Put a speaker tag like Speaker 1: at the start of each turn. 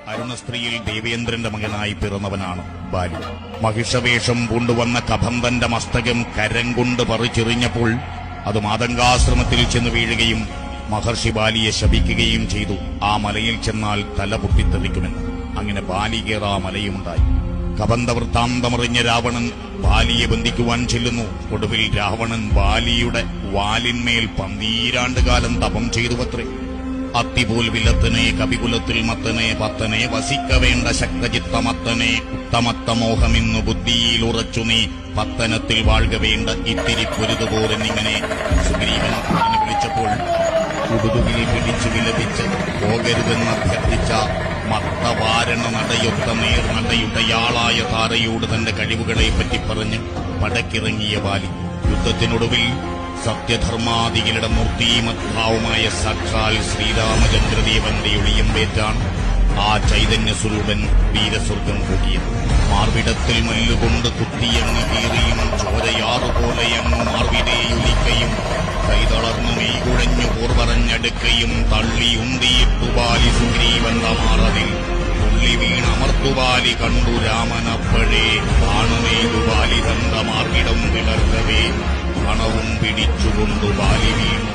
Speaker 1: അരുണസ്ത്രീയിൽ ദേവേന്ദ്രന്റെ മകനായി പിറന്നവനാണ് ബാലി. മഹിഷവേഷം പൂണ്ടുവന്ന കബന്ധന്റെ മസ്തകം കരം കൊണ്ട് പറിച്ചെറിഞ്ഞപ്പോൾ അത് മാതംഗാശ്രമത്തിൽ ചെന്ന് വീഴുകയും മഹർഷി ബാലിയെ ശപിക്കുകയും ചെയ്തു. ആ മലയിൽ ചെന്നാൽ തല പൊട്ടിത്തെറിക്കുമെന്ന്. അങ്ങനെ ബാലി കയറാ മലയുമുണ്ടായി. കബന്ധവൃത്താന്തമറിഞ്ഞ രാവണൻ ബാലിയെ ബന്ധിക്കുവാൻ ചെല്ലുന്നു. ഒടുവിൽ രാവണൻ ബാലിയുടെ വാലിന്മേൽ 12 കാലം തപം ചെയ്തുവത്രേ. അത്തിപോൽ വിലത്തനെ കവികുലത്തിൽ മത്തനെ പത്തനെ വസിക്ക വേണ്ട ശക്തചിത്തമത്തനെ ഉത്തമത്തമോഹമിന്നു ബുദ്ധിയിൽ ഉറച്ചു നീ പത്തനത്തിൽ വാഴ്ക വേണ്ട ഇത്തിരി പൊരുതുപോലെന്നിങ്ങനെ സുഗ്രീവൻ വിളിച്ചപ്പോൾ ഉടുതുകിൽ പിടിച്ചു വിലപിച്ച് പോകരുതെന്നഭ്യർത്ഥിച്ച മത്തവാരണ നടയൊത്ത നേർനടയുടയാളായ താരയോട് തന്റെ കഴിവുകളെപ്പറ്റി പറഞ്ഞ് പടക്കിറങ്ങിയ ബാലി യുദ്ധത്തിനൊടുവിൽ സത്യധർമാദികളുടെ മൂർത്തിമദ്ഭാവമായ സാക്ഷാൽ ശ്രീരാമചന്ദ്രദേവന്റെ ഒളിയമ്പേറ്റാണ് ആ ചൈതന്യസ്വരൂപൻ വീരസ്വർഗം കൂട്ടിയത്. മാർവിടത്തിൽ മല്ലുകൊണ്ട് കുത്തിയങ്ങ് കീറിയും ചോരയാറുപോലെയങ്ങ് മാർവിടേയൊലിക്കയും കൈതളർന്നു മെയ്കുഴഞ്ഞു പോർപറഞ്ഞടുക്കയും തള്ളിയുന്തിയിട്ടുപാലി സുഗ്രീവന്റെ മാറതിൽ തുള്ളി വീണമർത്തുപാലി കണ്ടു രാമനപ്പഴേ കാണുമെയ്തുപാലി തന്റെ മാർവിടം വിളർക്കവേ പണവും പിടിച്ചുകൊണ്ടു ബാലി വീണു